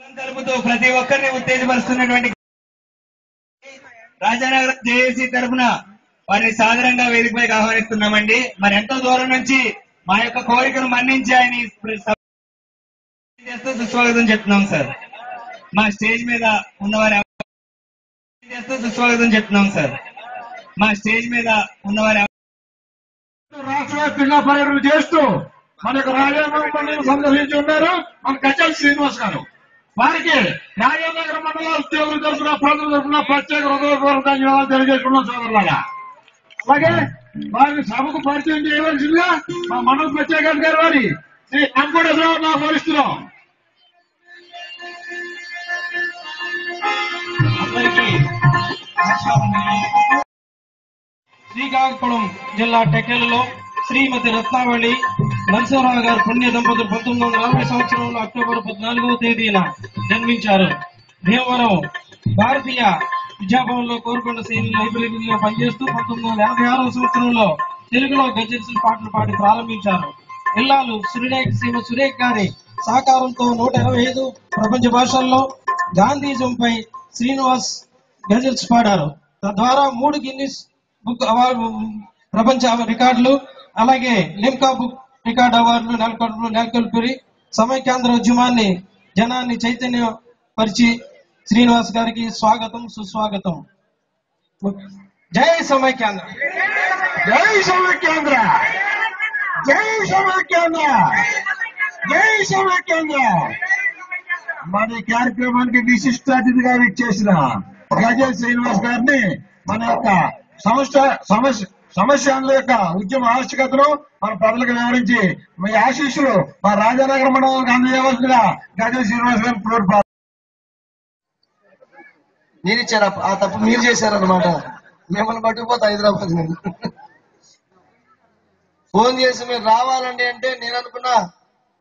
తెలుపుతూ ప్రతి ఒక్కరిని ఉత్తేజపరుస్తున్నటువంటి రాజానగరం జేఏసీ తరఫున వారిని సాదరంగా వేదికపైకి ఆహ్వానిస్తున్నామండి. మరి ఎంతో దూరం నుంచి మా యొక్క కోరికను మన్నించి ఆయన చేస్తూ సుస్వాగతం చెప్తున్నాం సార్. మా స్టేజ్ మీద ఉన్నవారి చేస్తూ సుస్వాగతం చెప్తున్నాం సార్. మా స్టేజ్ మీద ఉన్నవారి రాష్ట్ర వ్యాప్తంగా పర్యటన చేస్తూ మనకు రాజానగరం మండలం సందర్శించి ఉన్నారు మన గజ్జల శ్రీనివాస్ గారు. వారికి రాజానగరం మండల ఉద్యోగుల తరఫున ప్రజల తరఫున ప్రత్యేక హృదయపూర్వక ధన్యవాదాలు తెలియజేసుకున్నాం సోదరులారా. అలాగే వారిని సభకు పరిచయం చేయవలసిందిగా మా మండల ప్రత్యేక అధికారి వారి శ్రీ అంకుడేశ్వరరావు నా పోలిస్తున్నాం. శ్రీకాకుళం జిల్లా టెకెలలో శ్రీమతి రత్నావళి నరసింహరావు గారు పుణ్య దంపతులు 1940 సంవత్సరంలో అక్టోబర్ 14వ తేదీన జన్మించారు. భీమవరం భారతీయ విద్యాభవన్లో కోరుకొండ శ్రేణి లైబ్రరీలో పనిచేస్తూ 1986వ సంవత్సరంలో తెలుగులో గజల్స్ పాటలు పాడి ప్రారంభించారు. ఇల్లాలు శ్రీమతి సురేఖ్ గారి సహకారంతో 125 ప్రపంచ భాషల్లో గాంధీజంపై శ్రీనివాస్ గజల్స్ పాడారు. తద్వారా 3 గిన్నిస్ బుక్ అవార్డు ప్రపంచ రికార్డులు, అలాగే లిమ్కా బుక్ రికార్డ్ అవార్డులు నెలకొల్పి సమైక్యాంధ్ర ఉద్యమాన్ని జనాన్ని చైతన్యపరిచి శ్రీనివాస్ గారికి స్వాగతం సుస్వాగతం. జై సమైక్యాంధ్ర, జై సమైక్యాంధ్ర, జై సమైక్యాంధ్ర, జై సమైక్యాంధ్ర. మన కార్యక్రమానికి విశిష్ట అతిథిగా ఇచ్చేసిన గజల్ శ్రీనివాస్ గారిని మన యొక్క సమస్యల యొక్క ఉద్యమ ఆవశ్యకతను మన ప్రజలకు వివరించి మీ ఆశీస్సులు మా రాజానగరం మండలానికి అందజేయవలసిందిగా గజల్ శ్రీనివాస్ గారు కోరుతారు. మీరు ఇచ్చారా? ఆ తప్పు మీరు చేశారనమాట. మిమ్మల్ని పట్టుకుపోతే హైదరాబాద్ నేను ఫోన్ చేసి మీరు రావాలండి అంటే నేను అనుకున్నా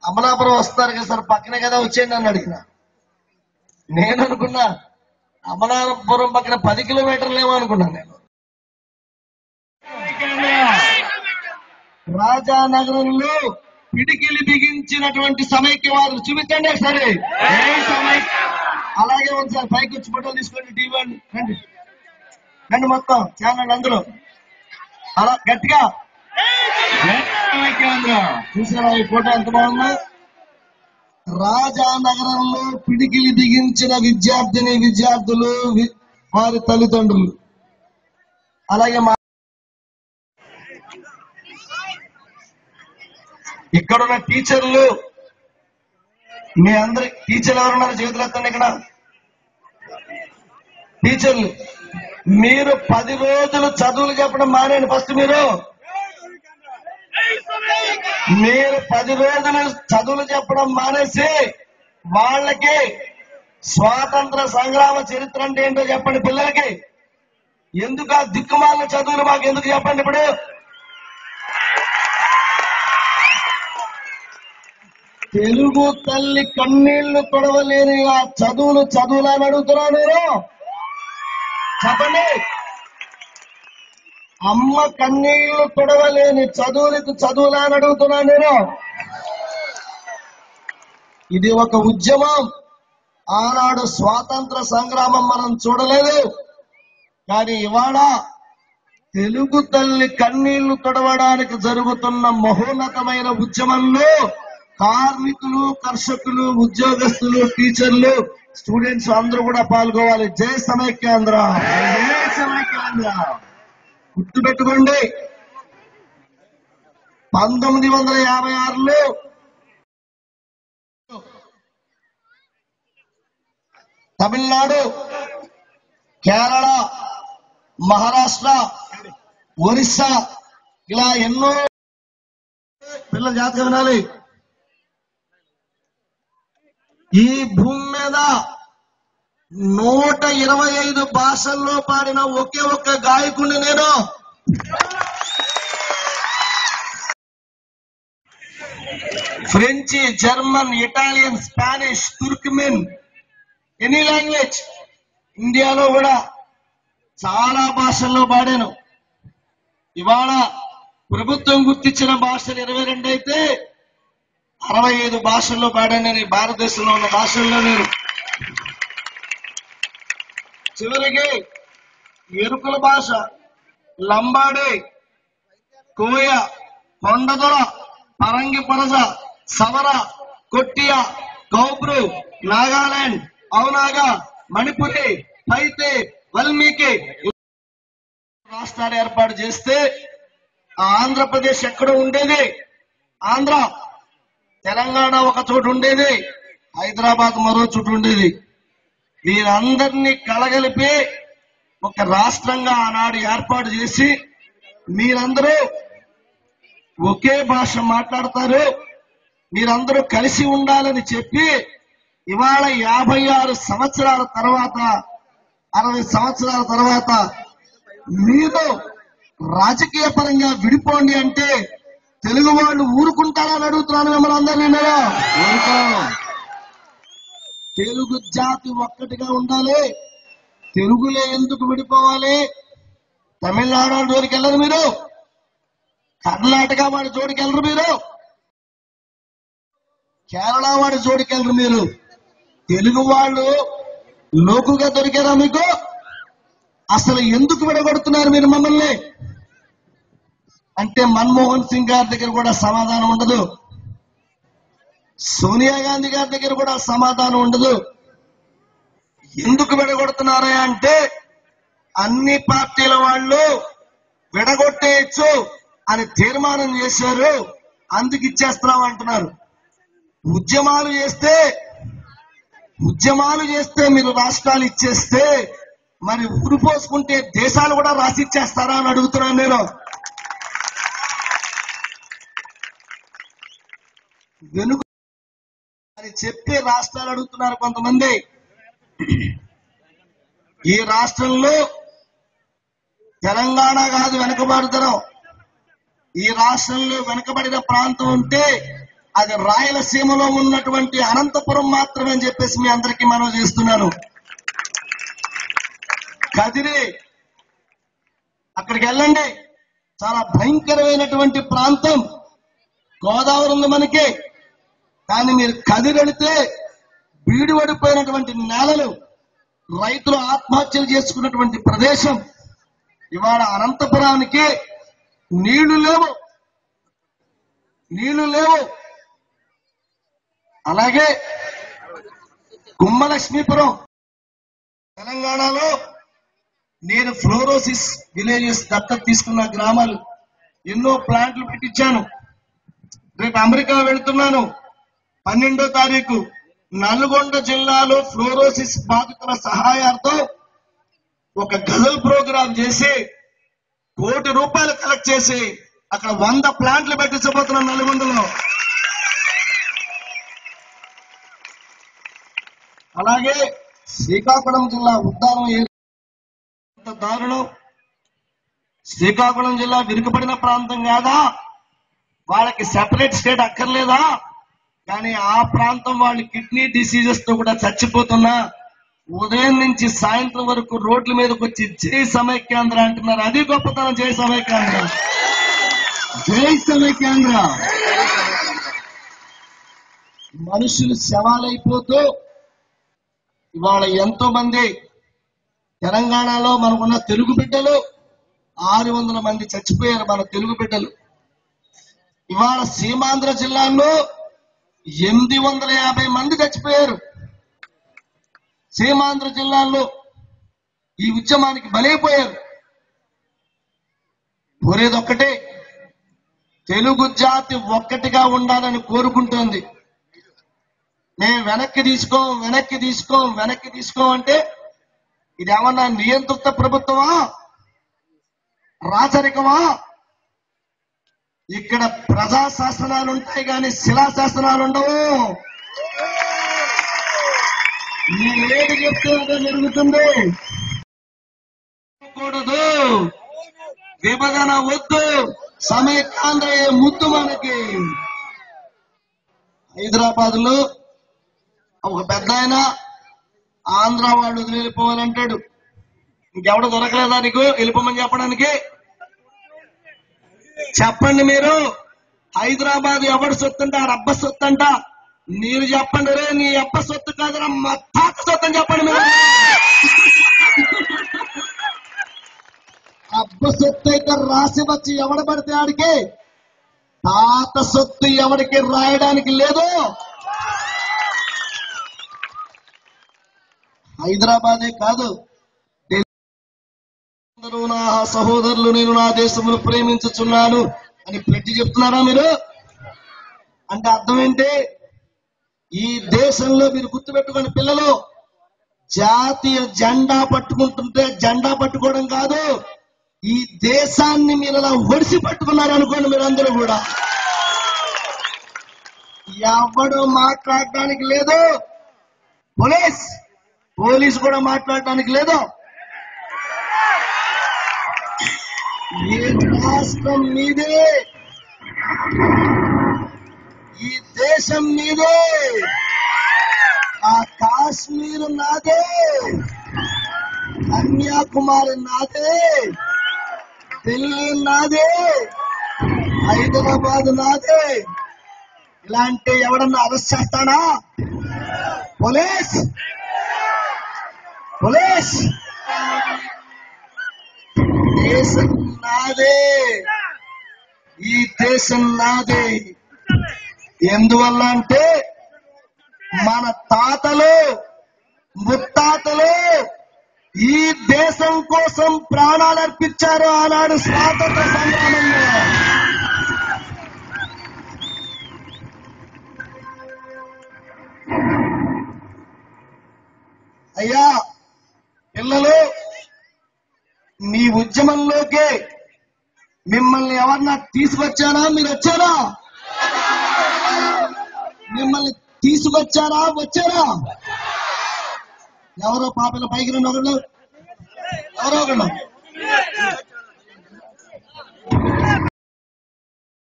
అమలాపురం వస్తారు కదా సార్, పక్కనే కదా వచ్చేయండి అని అడిగిన. నేను అనుకున్నా అమలాపురం పక్కన 10 కిలోమీటర్లు ఏమో అనుకున్నాను నేను. రాజానగరంలో పిడికిలి బిగించినటువంటి సమైక్యవాదులు చూపించండి సరే. అలాగే ఉంది సార్, పైకి వచ్చి ఫోటోలు తీసుకోండి. టీవీ రండి రండి మొత్తం ఛానల్ అందరూ అలా గట్టిగా చూసారా ఈ ఫోటో ఎంత బాగుందో? రాజానగరంలో పిడికిలి బిగించిన విద్యార్థులు వారి తల్లిదండ్రులు, అలాగే ఇక్కడున్న టీచర్లు, మీ అందరి టీచర్లు ఎవరున్నారు చేతులు ఎత్తండి. ఇక్కడ టీచర్లు మీరు 10 రోజులు చదువులు చెప్పడం మానేయండి. ఫస్ట్ మీరు 10 రోజులు చదువులు చెప్పడం మానేసి వాళ్ళకి స్వాతంత్ర సంగ్రామ చరిత్ర అంటే ఏంటో చెప్పండి పిల్లలకి. ఎందుకు ఆ దిక్కుమాలిన చదువులు మాకు ఎందుకు చెప్పండి. ఇప్పుడు తెలుగు తల్లి కన్నీళ్లు తొడవలేని ఆ చదువులా అని అడుగుతున్నా నేను. చెప్పండి. అమ్మ కన్నీళ్లు తొడవలేని చదువులా అని అడుగుతున్నా నేను. ఇది ఒక ఉద్యమం. ఆనాడు స్వాతంత్ర సంగ్రామం మనం చూడలేదు, కానీ ఇవాళ తెలుగు తల్లి కన్నీళ్లు తొడవడానికి జరుగుతున్న మహోన్నతమైన ఉద్యమంలో కార్మికులు, కర్షకులు, ఉద్యోగస్తులు, టీచర్లు, స్టూడెంట్స్ అందరూ కూడా పాల్గొవాలి. జై సమైక్యాంధ్ర, జై సమైక్యాంధ్ర. గుర్తుపెట్టుకోండి, 1956లో తమిళనాడు, కేరళ, మహారాష్ట్ర, ఒరిస్సా ఇలా ఎన్నో పిల్లలు జాగ్రత్తగా వినాలి. ఈ భూమి మీద 125 భాషల్లో పాడిన ఒకే ఒక్క గాయకుడిని నేను. French, German, Italian, Spanish, Turkmen, any language ఇండియాలో కూడా చాలా భాషల్లో పాడాను. ఇవాళ ప్రభుత్వం గుర్తించిన భాషలు 22 అయితే 65 భాషల్లో పాడాను. నేను భారతదేశంలో ఉన్న భాషల్లో నేను చివరికి ఎరుకుల భాష, లంబాడి, కోయ, కొండదొర, పరంగి పరస, సవర, కొట్టియ, కౌబ్రు, నాగాలాండ్, అవునాగా, మణిపురి, పైతే, వాల్మీకి రాష్ట్రాలు ఏర్పాటు చేస్తే ఆంధ్రప్రదేశ్ ఎక్కడ ఉండేది? ఆంధ్ర, తెలంగాణ ఒక చోటు ఉండేది, హైదరాబాద్ మరో చోటు ఉండేది. వీరందరినీ కలగలిపి ఒక రాష్ట్రంగా ఆనాడు ఏర్పాటు చేసి మీరందరూ ఒకే భాష మాట్లాడతారు, మీరందరూ కలిసి ఉండాలని చెప్పి ఇవాళ 56 సంవత్సరాల తర్వాత 60 సంవత్సరాల తర్వాత మీరు రాజకీయ పరంగా విడిపోండి అంటే తెలుగు వాళ్ళు ఊరుకుంటారని అడుగుతున్నాను మిమ్మల్ని అందరినీ. తెలుగు జాతి ఒక్కటిగా ఉండాలి. తెలుగులో ఎందుకు విడిపోవాలి? తమిళనాడు జోడికి వెళ్ళరు మీరు, కర్ణాటక వాడి జోడికి వెళ్ళరు మీరు, కేరళ వాడి జోడికి వెళ్ళరు మీరు. తెలుగు వాళ్ళు లోకుగా దొరికారా మీకు? అసలు ఎందుకు విడగొడుతున్నారు మీరు మమ్మల్ని అంటే మన్మోహన్ సింగ్ గారి దగ్గర కూడా సమాధానం ఉండదు, సోనియా గాంధీ గారి దగ్గర కూడా సమాధానం ఉండదు. ఎందుకు విడగొడుతున్నారా అంటే అన్ని పార్టీల వాళ్ళు విడగొట్టేయచ్చు అని తీర్మానం చేశారు, అందుకు ఇచ్చేస్తున్నాం అంటున్నారు. ఉద్యమాలు చేస్తే మీరు రాష్ట్రాలు ఇచ్చేస్తే మరి ఊరు పోసుకుంటే దేశాలు కూడా రాసిచ్చేస్తారా అని అడుగుతున్నాను నేను. వెనుక అని చెప్పి రాష్ట్రాలు అడుగుతున్నారు కొంతమంది. ఈ రాష్ట్రంలో తెలంగాణ కాదు వెనుకబడుతరం, ఈ రాష్ట్రంలో వెనుకబడిన ప్రాంతం ఉంటే అది రాయలసీమలో ఉన్నటువంటి అనంతపురం మాత్రమే అని చెప్పేసి మీ అందరికీ మనం చేస్తున్నాను. కదిరి అక్కడికి వెళ్ళండి, చాలా భయంకరమైనటువంటి ప్రాంతం. గోదావరి ఉంది మనకి, కానీ మీరు కదిరి వెళితే బీడు పడిపోయినటువంటి నేలలు, రైతులు ఆత్మహత్యలు చేసుకున్నటువంటి ప్రదేశం. ఇవాళ అనంతపురానికి నీళ్లు లేవు. అలాగే గుమ్మలక్ష్మీపురం తెలంగాణలో నేను ఫ్లోరోసిస్ విలేజెస్ దత్తత తీసుకున్న గ్రామాలు ఎన్నో ప్లాంట్లు పెట్టించాను. రేపు అమెరికా వెళ్తున్నాను 12వ తారీఖు. నల్గొండ జిల్లాలో ఫ్లోరోసిస్ బాధితుల సహాయార్థం ఒక గజల్ ప్రోగ్రాం చేసి ₹1 కోటి కలెక్ట్ చేసి అక్కడ 100 ప్లాంట్లు పెట్టించబోతున్నాం నల్గొండలో. అలాగే శ్రీకాకుళం జిల్లా ఉద్దానం దారుణం. శ్రీకాకుళం జిల్లా విరుకుపడిన ప్రాంతం కాదా? వాళ్ళకి సెపరేట్ స్టేట్ అక్కర్లేదా? కానీ ఆ ప్రాంతం వాళ్ళు కిడ్నీ డిసీజెస్ తో కూడా చచ్చిపోతున్నా ఉదయం నుంచి సాయంత్రం వరకు రోడ్ల మీదకి వచ్చి జై సమైక్యాంధ్ర అంటున్నారు. అది గొప్పతనం. జై సమైక్యాంధ్ర, జై సమైక్యాంధ్ర. మనుషులు శవాలైపోతూ ఇవాళ ఎంతో మంది తెలంగాణలో మనకున్న తెలుగు బిడ్డలు 600 మంది చచ్చిపోయారు. మన తెలుగు బిడ్డలు ఇవాళ సీమాంధ్ర జిల్లాలో 850 మంది చచ్చిపోయారు. సీమాంధ్ర జిల్లాలో ఈ ఉద్యమానికి బలైపోయారు. కోరేదొక్కటే, తెలుగు జాతి ఒక్కటిగా ఉండాలని కోరుకుంటోంది. మేము వెనక్కి తీసుకోం అంటే ఇదేమన్నా నియంత్రిత ప్రభుత్వమా, రాచరికమా? ఇక్కడ ప్రజా శాసనాలు ఉంటాయి కానీ శిలా శాసనాలు ఉండవు. మీరేది చెప్తే అదే జరుగుతుంది. కూడదు, విభజన వద్దు, సమైక్యాంధ్ర ముద్దు మనకి. హైదరాబాద్ లో ఒక పెద్ద ఆయన ఆంధ్ర వాళ్ళు వదిలి వెళ్ళిపోవాలంటాడు. ఇంకెవడ దొరకలేదా నీకు వెళ్ళిపోమని చెప్పడానికి? చెప్పండి మీరు. హైదరాబాద్ ఎవరి సొత్తు అంట? అబ్బ సొత్తు అంట. మీరు చెప్పండి, రే నీ అబ్బ సొత్తు కాదురా మా తాత సొత్తు అని చెప్పండి మీరు. సొత్తు అయితే రాసి వచ్చి ఎవడ పడితే ఆడికి, తాత సొత్తు ఎవరికి రాయడానికి లేదు. హైదరాబాదే కాదు, నా సహోదరులు నేను నా దేశమును ప్రేమించుచున్నాను అని పెట్టి చెప్తున్నారా మీరు? అంటే అర్థం ఏంటి? ఈ దేశంలో మీరు గుర్తుపెట్టుకోండి పిల్లలు, జాతీయ జెండా పట్టుకుంటుంటే జెండా పట్టుకోవడం కాదు, ఈ దేశాన్ని మీరు అలా ఒడిసి పట్టుకున్నారు అనుకోండి. మీరు అందరూ కూడా ఎవడు మాట్లాడటానికి లేదు, పోలీస్ కూడా మాట్లాడటానికి లేదు. ఈ రాష్ట్రం మీదే, ఈ దేశం మీదే, ఆ కాశ్మీర్ నాదే, కన్యాకుమారి నాదే, ఢిల్లీ నాదే, హైదరాబాద్ నాదే. ఇలాంటి ఎవడన్నా అరెస్ట్ చేస్తాడా? పోలీస్ దేశం నాదే, ఈ దేశం నాదే. ఎందువల్ల అంటే మన తాతలు ముత్తాతలు ఈ దేశం కోసం ప్రాణాలు అర్పించారు ఆనాడు స్వాతంత్ర సంగ్రామంలో. అయ్యా పిల్లలు, మీ ఉద్యమంలోకి మిమ్మల్ని ఎవరన్నా తీసుకొచ్చారా? మీరు వచ్చారా? మిమ్మల్ని తీసుకొచ్చారా? వచ్చారా? ఎవరో పాపల పైకి రండి, ఒకళ్ళు ఎవరో ఒకళ్ళు.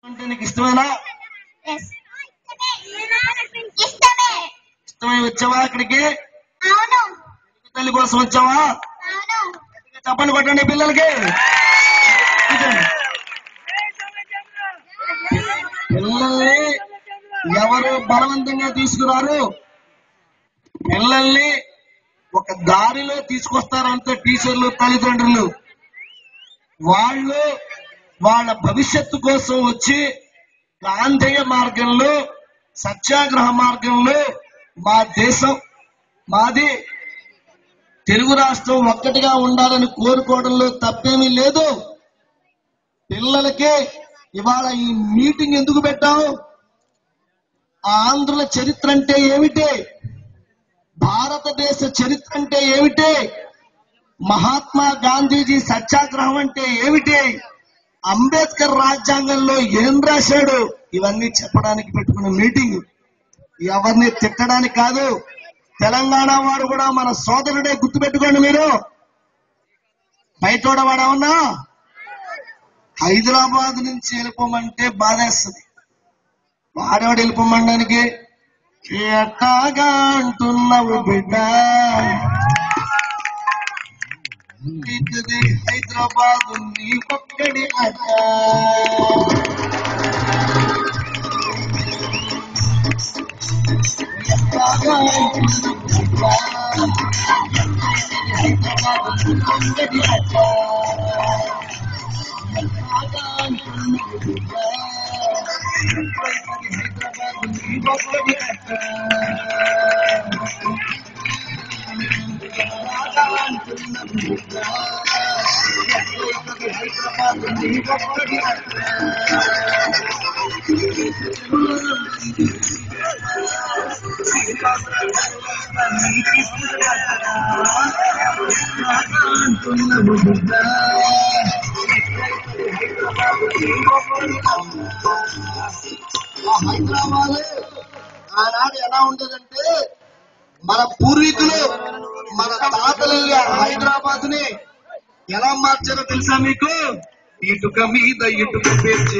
అంటే నీకు ఇష్టమేనా? ఇష్టమై వచ్చావా ఇక్కడికి? తల్లి కోసం వచ్చావా? చప్పట్లు కొట్టండి పిల్లలకి. పిల్లల్ని ఎవరు బలవంతంగా తీసుకురారు, పిల్లల్ని ఒక దారిలో తీసుకొస్తారంటే టీచర్లు తల్లిదండ్రులు. వాళ్ళు వాళ్ళ భవిష్యత్తు కోసం వచ్చి గాంధేయ మార్గంలో, సత్యాగ్రహ మార్గంలో మా దేశం మాది తెలుగు రాష్ట్రం ఒక్కటిగా ఉండాలని కోరుకోవడంలో తప్పేమీ లేదు. పిల్లలకి ఇవాళ ఈ మీటింగ్ ఎందుకు పెట్టాం? ఆంధ్రుల చరిత్ర అంటే ఏమిటి, భారతదేశ చరిత్ర అంటే ఏమిటి, మహాత్మా గాంధీజీ సత్యాగ్రహం అంటే ఏమిటి, అంబేద్కర్ రాజ్యాంగంలో ఏం రాశాడు, ఇవన్నీ చెప్పడానికి పెట్టుకున్న మీటింగ్. ఎవరిని తిట్టడానికి కాదు. తెలంగాణ వాడు కూడా మన సోదరుడే, గుర్తుపెట్టుకోండి మీరు. బయటోడవాడు అవునా? హైదరాబాద్ నుంచి వెళ్ళిపోమంటే బాధేస్తుంది. వాడేవాడు వెళ్ళిపోమనడానికి ఎట్టాగా అంటున్నావు బిడ్డ, హైదరాబాద్ నీ ఒక్కడి అడ్డ. ఎట్టాగా హైదరాబాద్ నీ ఒక్కడి అడ్డ. హైదరాబాద్ ఆనాడు ఎలా ఉండదంటే, మన పూర్వీకులు మన తాతలు హైదరాబాద్ ని ఎలా మార్చారో తెలుసా మీకు? ఇటుక మీద ఇటుక పేర్చి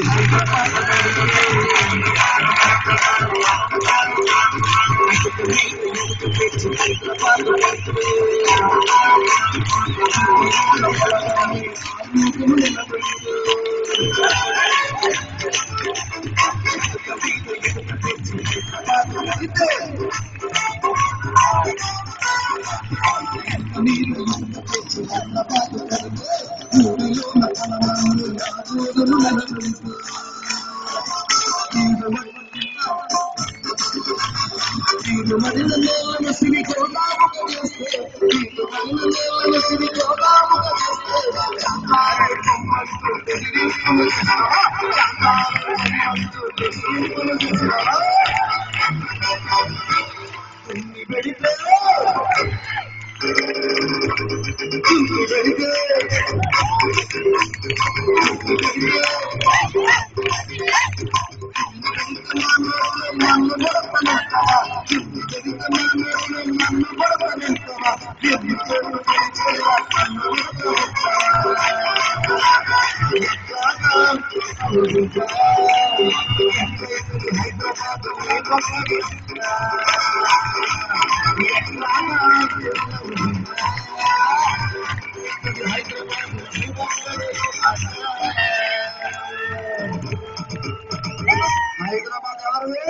హైదరాబాద్ ఎవరిది?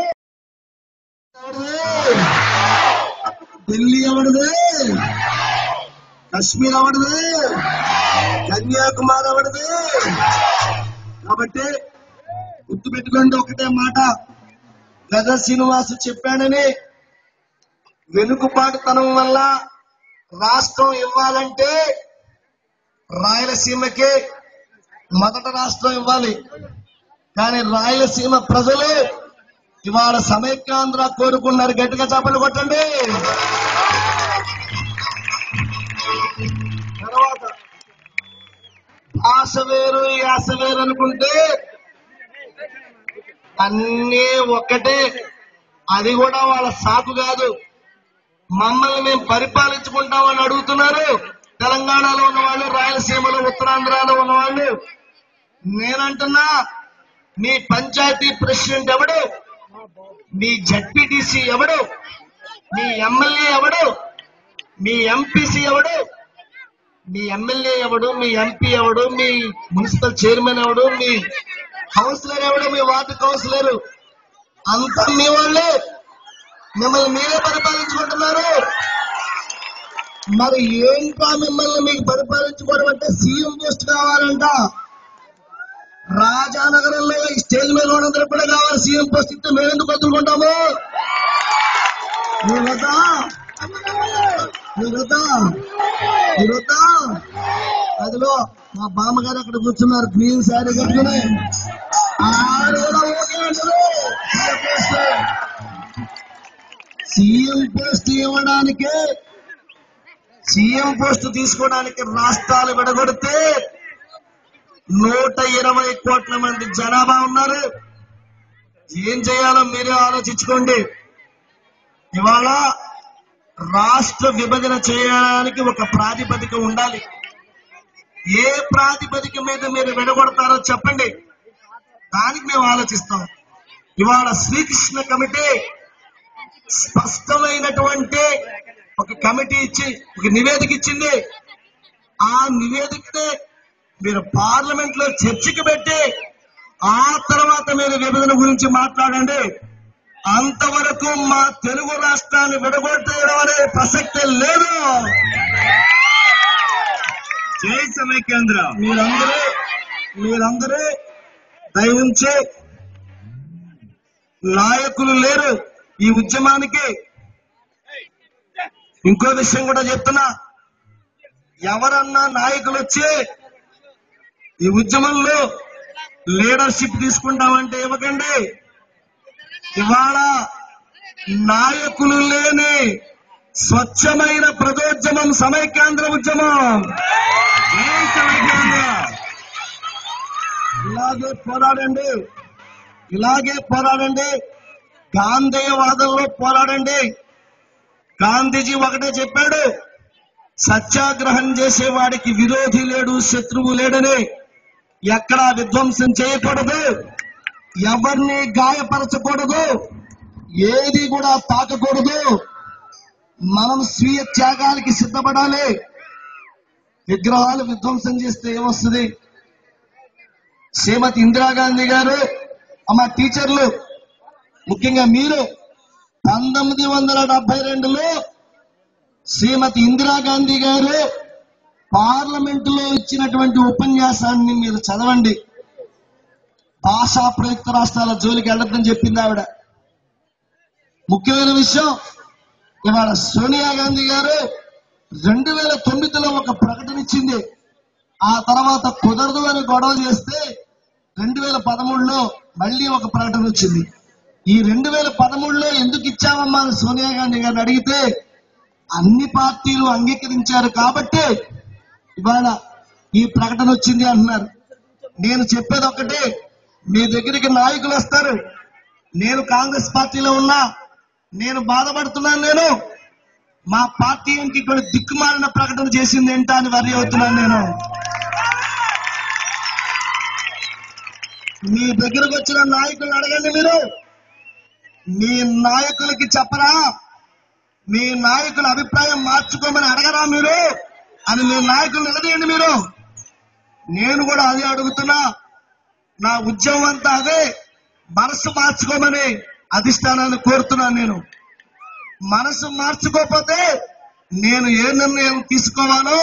ఢిల్లీ ఎవరిది? కశ్మీర్ ఎవరిది? కన్యాకుమారి ఎవరిది? కాబట్టి గుర్తుపెట్టుకోండి ఒకటే మాట, గజ శ్రీనివాసు చెప్పాడని వెనుకబాటుతనం వల్ల రాష్ట్రం ఇవ్వాలంటే రాయలసీమకి మొదట రాష్ట్రం ఇవ్వాలి. కానీ రాయలసీమ ప్రజలు ఇవాళ సమైక్యాంధ్ర కోరుకున్నారు. గట్టిగా చప్పట్లు కొట్టండి. తర్వాత భాష వేరు యాస వేరు అనుకుంటే అన్నీ ఒక్కటే. అది కూడా వాళ్ళ సాకు కాదు. మమ్మల్ని మేము పరిపాలించుకుంటామని అడుగుతున్నారు తెలంగాణలో ఉన్నవాళ్ళు, రాయలసీమలో ఉత్తరాంధ్రలో ఉన్నవాళ్ళు. నేనంటున్నా, మీ పంచాయతీ ప్రెసిడెంట్ ఎవడు, మీ జడ్పీటీసీ ఎవడు, మీ ఎమ్మెల్యే ఎవడు, మీ ఎంపీసీ ఎవడు, మీ ఎమ్మెల్యే ఎవడు, మీ ఎంపీ ఎవడు, మీ మున్సిపల్ చైర్మన్ ఎవడు, మీ కౌన్సిలర్ ఎవడు, మీ వార్డు కౌన్సిలర్, అంతా మీ వాళ్ళే. మిమ్మల్ని మీరే పరిపాలించుకుంటున్నారు. మరి ఏంటా మిమ్మల్ని మీకు పరిపాలించుకోవడం అంటే సీఎం పోస్ట్ కావాలంట. రాజానగరంలో ఈ స్టేజ్ మీద ఉన్నందరూ కూడా కావాలి సీఎం పోస్ట్. ఇస్తే మేమెందుకు వదులుకుంటాము? మీరొద్దా అదిలో మా బామ్మగారు అక్కడ కూర్చున్నారు గ్రీన్ శారీ కట్టుకుని. సీఎం పోస్ట్ ఇవ్వడానికి, సీఎం పోస్ట్ తీసుకోవడానికి రాష్ట్రాలు విడగొడితే 120 కోట్ల మంది జనాభా ఉన్నారు. ఏం చేయాలో మీరే ఆలోచించుకోండి. ఇవాళ రాష్ట్ర విభజన చేయడానికి ఒక ప్రాతిపదిక ఉండాలి. ఏ ప్రాతిపదిక మీద మీరు విడగొడతారో చెప్పండి, దానికి మేము ఆలోచిస్తాం. ఇవాళ శ్రీకృష్ణ కమిటీ స్పష్టమైనటువంటి ఒక కమిటీ ఇచ్చి ఒక నివేదిక ఇచ్చింది. ఆ నివేదికని మీరు పార్లమెంట్ లో చర్చకి పెట్టి ఆ తర్వాత మీరు విభజన గురించి మాట్లాడండి. అంతవరకు మా తెలుగు రాష్ట్రాన్ని విడగొట్టేయడం అనే ప్రసక్తే లేదు. జై సమైక్యాంధ్ర. మీరందరూ దయవుంచి, నాయకులు లేరు ఈ ఉద్యమానికి. ఇంకో విషయం కూడా చెప్తున్నా, ఎవరన్నా నాయకులు వచ్చి ఈ ఉద్యమంలో లీడర్షిప్ తీసుకుంటామంటే ఇవ్వకండి. ఇవాళ నాయకులు లేని స్వచ్ఛమైన ప్రజోద్యమం సమైక్యాంధ్ర ఉద్యమం. ఇలాగే పోరాడండి. గాంధేయవాదంలో పోరాడండి. గాంధీజీ ఒకటే చెప్పాడు, సత్యాగ్రహం చేసేవాడికి విరోధి లేడు, శత్రువు లేడని. ఎక్కడా విధ్వంసం చేయకూడదు, ఎవరిని గాయపరచకూడదు, ఏది కూడా తాకకూడదు. మనం స్వీయ త్యాగాలకి సిద్ధపడాలి. విగ్రహాలు విధ్వంసం చేస్తే ఏమొస్తుంది? శ్రీమతి ఇందిరాగాంధీ గారు, మా టీచర్లు, ముఖ్యంగా మీరు 1972లో శ్రీమతి ఇందిరాగాంధీ గారు పార్లమెంటులో ఇచ్చినటువంటి ఉపన్యాసాన్ని మీరు చదవండి. భాషా ప్రయుక్త రాష్ట్రాల జోలికి వెళ్ళొద్దని చెప్పింది ఆవిడ. ముఖ్యమైన విషయం, ఇవాళ సోనియా గాంధీ గారు 2009లో ఒక ప్రకటన ఇచ్చింది. ఆ తర్వాత కుదరదు అని గొడవ చేస్తే 2013లో మళ్ళీ ఒక ప్రకటన వచ్చింది. ఈ 2013లో ఎందుకు ఇచ్చామమ్మా అని సోనియా గాంధీ గారిని అడిగితే అన్ని పార్టీలు అంగీకరించారు కాబట్టి ఇవాళ ఈ ప్రకటన వచ్చింది అంటున్నారు. నేను చెప్పేది ఒకటే, మీ దగ్గరికి నాయకులు వస్తారు, నేను కాంగ్రెస్ పార్టీలో ఉన్నా, నేను బాధపడుతున్నాను, మా పార్టీ ఇంటి ఇక్కడ దిక్కుమాలిన ప్రకటన చేసింది ఏంటా అని వర్రీ అవుతున్నాను నేను. మీ దగ్గరకు వచ్చిన నాయకులు అడగండి, మీరు మీ నాయకులకి చెప్పరా, మీ నాయకుల అభిప్రాయం మార్చుకోమని అడగరా మీరు అని మీ నాయకులు నిలదీయండి మీరు. నేను కూడా అదే అడుగుతున్నా, నా ఉద్యమం అంతా అదే, మనసు మార్చుకోమని అధిష్టానాన్ని కోరుతున్నాను. నేను మనసు మార్చుకోకపోతే నేను ఏ నిర్ణయం తీసుకోవాలో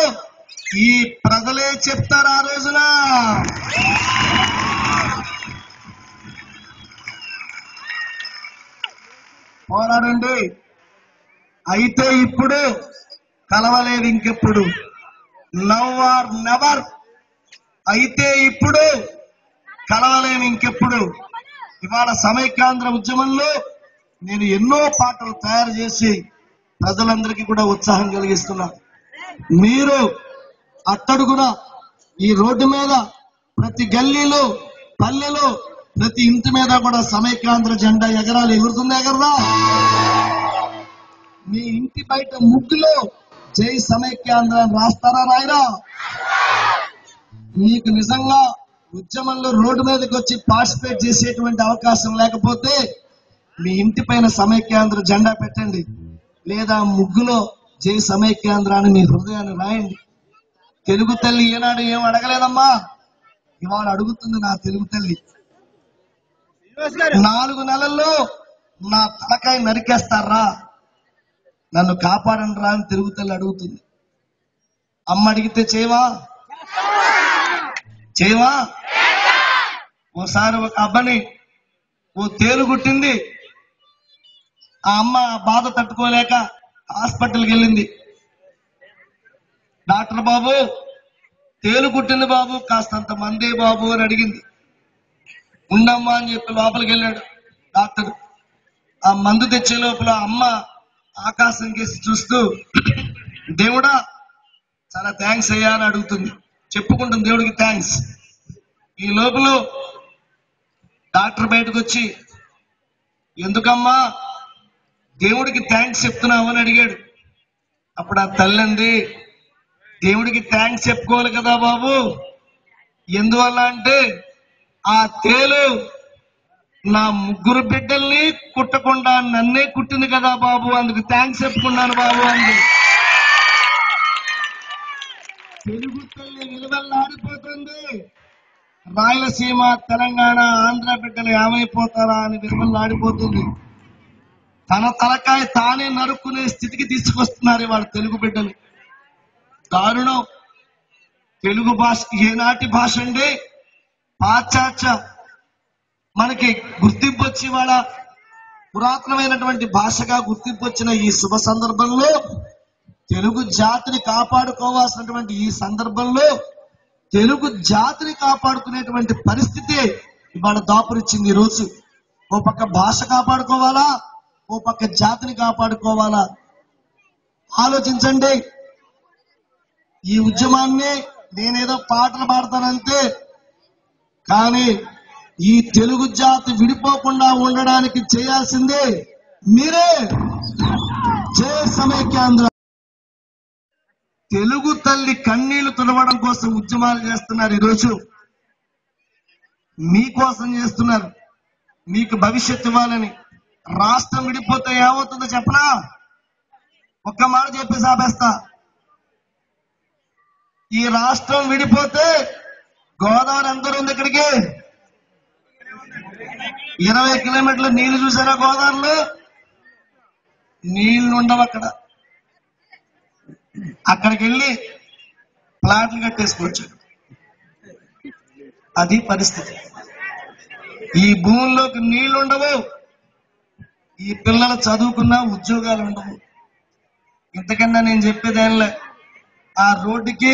ఈ ప్రజలే చెప్తారు ఆ రోజున. పోరాడండి, అయితే ఇప్పుడు, కలవలేదు ఇంకెప్పుడు. Now or never. అయితే ఇప్పుడు, కలవలేము ఇంకెప్పుడు. ఇవాళ సమైక్యాంధ్ర ఉద్యమంలో నేను ఎన్నో పాటలు తయారు చేసి ప్రజలందరికీ కూడా ఉత్సాహం కలిగిస్తున్నా. మీరు అట్టడుగున ఈ రోడ్డు మీద, ప్రతి గల్లీలో, పల్లెలో, ప్రతి ఇంటి మీద కూడా సమైక్యాంధ్ర జెండా ఎగరాలి. ఎగురుతుంది ఎగరదా? మీ ఇంటి బయట ముగ్గులో జై సమైక్యాంధ్ర అని రాస్తారా రాయరా? మీకు నిజంగా ఉద్యమంలో రోడ్డు మీదకి వచ్చి పార్టిసిపేట్ చేసేటువంటి అవకాశం లేకపోతే మీ ఇంటి పైన సమైక్యాంధ్ర జెండా పెట్టండి, లేదా ముగ్గులో జై సమైక్యాంధ్ర అని మీ హృదయాన్ని రాయండి. తెలుగు తల్లి ఏనాడు ఏం అడగలేదమ్మా, ఇవాళ అడుగుతుంది నా తెలుగు తల్లి. 4 నెలల్లో నా తలకాయ నరికేస్తారా, నన్ను కాపాడండి రా అని తెలుగు తల్లి అడుగుతుంది. అమ్మ అడిగితే చేయవా? చేయవా? ఓసారి ఒక అబ్బని ఓ తేలు కుట్టింది. ఆ అమ్మ బాధ తట్టుకోలేక హాస్పిటల్కి వెళ్ళింది. డాక్టర్ బాబు, తేలు కుట్టింది బాబు, కాస్తంత మందే బాబు అని అడిగింది. ఉండమ్మా అని చెప్పి లోపలికి వెళ్ళాడు డాక్టర్. ఆ మందు తెచ్చే లోపల అమ్మ ఆకాశం కేసి చూస్తూ, దేవుడా చాలా థ్యాంక్స్ అయ్యా అని అడుగుతుంది, చెప్పుకుంటుంది దేవుడికి థ్యాంక్స్. ఈ లోపల డాక్టర్ బయటకు వచ్చి, ఎందుకమ్మా దేవుడికి థ్యాంక్స్ చెప్తున్నావు అని అడిగాడు. అప్పుడు ఆ తల్లి అంది, దేవుడికి థ్యాంక్స్ చెప్పుకోవాలి కదా బాబు, ఎందువల్ల అంటే ఆ తేలు నా 3 బిడ్డల్ని కుట్టకుండా నన్నే కుట్టింది కదా బాబు, అందుకు థ్యాంక్స్ చెప్పుకున్నాను బాబు అంది. తెలుగు తల్లి విలువల్లాడిపోతుంది. రాయలసీమ, తెలంగాణ, ఆంధ్ర బిడ్డలు ఏమైపోతారా అని విలువల్లాడిపోతుంది. తన తలకాయ తానే నరుక్కునే స్థితికి తీసుకొస్తున్నారు ఇవాళ తెలుగు బిడ్డలు. దారుణం. తెలుగు భాష ఏనాటి భాష అండి? పాశ్చాత్య మనకి గుర్తింపు వచ్చి ఇవాళ పురాతనమైనటువంటి భాషగా గుర్తింపు వచ్చిన ఈ శుభ సందర్భంలో, తెలుగు జాతిని కాపాడుకోవాల్సినటువంటి ఈ సందర్భంలో తెలుగు జాతిని కాపాడుకునేటువంటి పరిస్థితి ఇవాళ దాపురిచ్చింది. ఈ రోజు ఓ పక్క భాష కాపాడుకోవాలా, ఓ పక్క జాతిని కాపాడుకోవాలా? ఆలోచించండి. ఈ ఉద్యమాన్ని నేనేదో పాటలు పాడతానంతే, కానీ ఈ తెలుగు జాతి విడిపోకుండా ఉండడానికి చేయాల్సిందే మీరే. జై సమైక్యాంధ్ర. తెలుగు తల్లి కన్నీళ్లు తుడవడం కోసం ఉద్యమాలు చేస్తున్నారు. ఈరోజు మీకోసం చేస్తున్నారు, మీకు భవిష్యత్తు ఇవ్వాలని. రాష్ట్రం విడిపోతే ఏమవుతుందో చెప్పనా? ఒక్క మాట చెప్పేసి ఆపేస్తా. ఈ రాష్ట్రం విడిపోతే గోదావరి ఎంత ఉంది? ఇక్కడికి 20 కిలోమీటర్ల నీళ్లు చూసారా? గోదావరిలో నీళ్లు ఉండవు. అక్కడికి వెళ్ళి ప్లాట్లు కట్టేసుకోవచ్చు. అది పరిస్థితి. ఈ భూముల్లోకి నీళ్లు ఉండవు, ఈ పిల్లలు చదువుకున్నా ఉద్యోగాలు ఉండవు. ఇంతకన్నా నేను చెప్పేదేంలే. ఆ రోడ్డుకి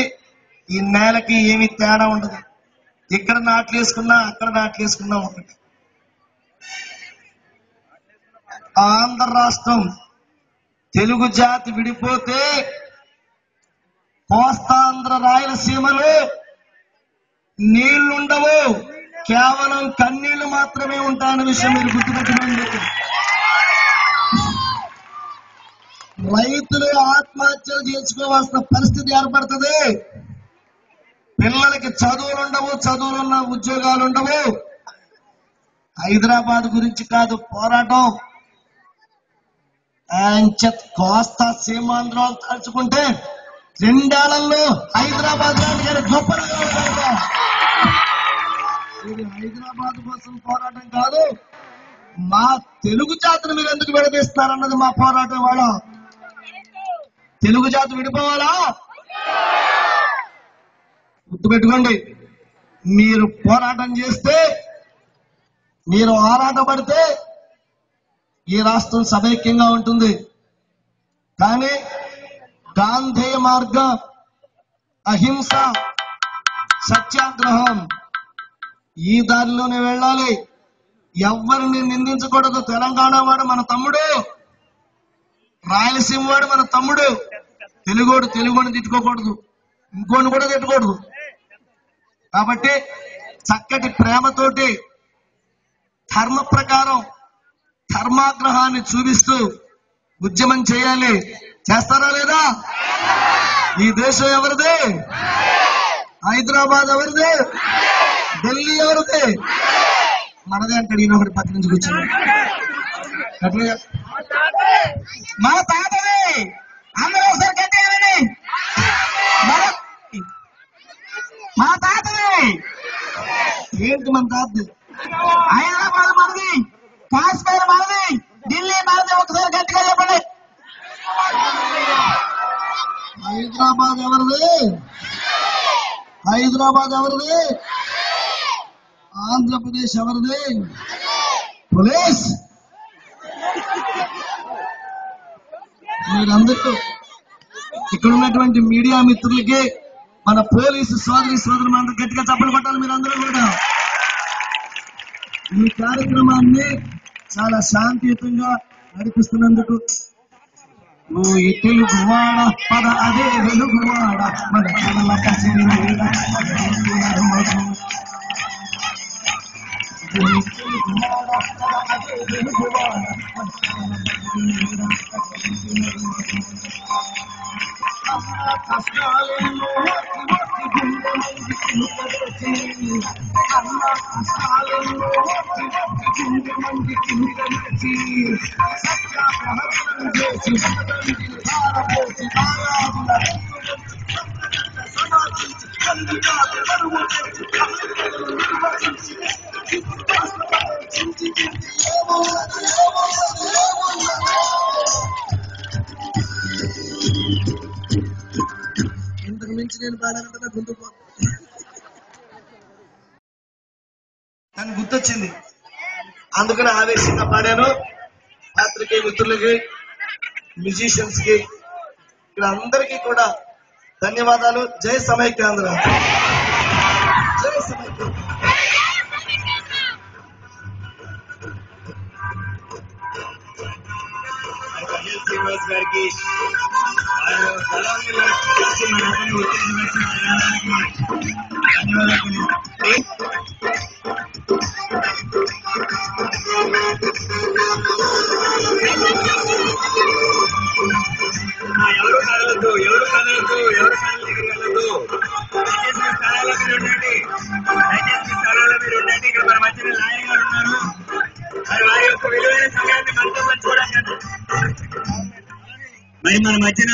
ఈ నేలకి ఏమీ తేడా ఉండదు. ఇక్కడ నాట్లేసుకున్నా అక్కడ నాట్లేసుకున్నా ఒకటి. ఆంధ్ర రాష్ట్రం తెలుగు జాతి విడిపోతే కోస్తాంధ్ర రాయలసీమలో నీళ్లుండవు, కేవలం కన్నీళ్లు మాత్రమే ఉంటాయన్న విషయం మీరు గుర్తుపెట్టుకోండి. రైతులు ఆత్మహత్యలు చేసుకోవాల్సిన పరిస్థితి ఏర్పడుతుంది. పిల్లలకి చదువులుండవు, చదువులున్న ఉద్యోగాలుండవు. హైదరాబాద్ గురించి కాదు పోరాటం. కోస్తా సీమాంధ్రాలు తలుచుకుంటే 2 ఏళ్లలో హైదరాబాద్ లాంటి గొప్పగా ఉంటాం. ఇది హైదరాబాద్ కోసం పోరాటం కాదు, మా తెలుగు జాతిని మీరు ఎందుకు విడదీస్తారన్నది మా పోరాటం. వాళ్ళ తెలుగు జాతి విడిపోవాలా? గుర్తుపెట్టుకోండి. మీరు పోరాటం చేస్తే, మీరు ఆరాటపడితే ఈ రాష్ట్రం సమైక్యంగా ఉంటుంది. కానీ గాంధేయ మార్గం, అహింస, సత్యాగ్రహం ఈ దారిలోనే వెళ్ళాలి. ఎవరిని నిందించకూడదు. తెలంగాణ వాడు మన తమ్ముడు, రాయలసీమ వాడు మన తమ్ముడు. తెలుగుని తిట్టుకోకూడదు, ఇంకోని కూడా తిట్టకూడదు. కాబట్టి చక్కటి ప్రేమతోటి ధర్మ ప్రకారం ధర్మాగ్రహాన్ని చూపిస్తూ ఉద్యమం చేయాలి. చేస్తారా లేదా? ఈ దేశం ఎవరిది? హైదరాబాద్ ఎవరిది? ఢిల్లీ ఎవరిది? మనదే అంటాడు ఈయన ఒకటి పక్క నుంచి కూర్చొని. మన తాతది. అందరూ ఒకసారి కట్టేయాలని. మన తాతది ఏంటి? మన తాతది. హైదరాబాద్ మనది, కాశ్మీర్ మనది, ఢిల్లీ మనది. ఒకసారి గట్టిగా చెప్పండి. హైదరాబాద్ ఎవరిది? హైదరాబాద్ ఎవరిది? ఆంధ్రప్రదేశ్ ఎవరిది? పోలీస్. మీరందరూ ఇక్కడ ఉన్నటువంటి మీడియా మిత్రులకి, మన పోలీసు సోదరులు అందరూ గట్టిగా చప్పలు కొట్టాలి. మీరందరూ కూడా ఈ కార్యక్రమాన్ని చాలా శాంతియుతంగా నడిపిస్తున్నందుకు. నువ్వు ఈ తెలుగువాడ పద అదే వెలుగువాడ మన కళల పసిడి నీడ. ఇంతకు మించి నేను పాడాలంటే గుంతుకు దాన్ని గుర్తొచ్చింది, అందుకని ఆవేశంగా పాడాను. పాత్రికేయ మిత్రులకి, మ్యూజిషియన్స్ కి, ఇక్కడ అందరికీ కూడా ధన్యవాదాలు. జై సమైక్యాంధ్ర, జై సమైక్యాంధ్ర. శ్రీనివాస్ గారికి ఎవరు కదలద్దు, ఎవరు కదలద్దు, ఎవరు కదలదు. దయచేసి స్థానాల్లో మీరు ఉండండి, దయచేసి స్థానాల్లో మీరు ఉండండి. ఇక్కడ మన మధ్యన లాయర్ గారు ఉన్నారు. మరి వారి యొక్క విలువైన సమయాన్ని మనతో పంచుకోవడానికి మరి మన మధ్యన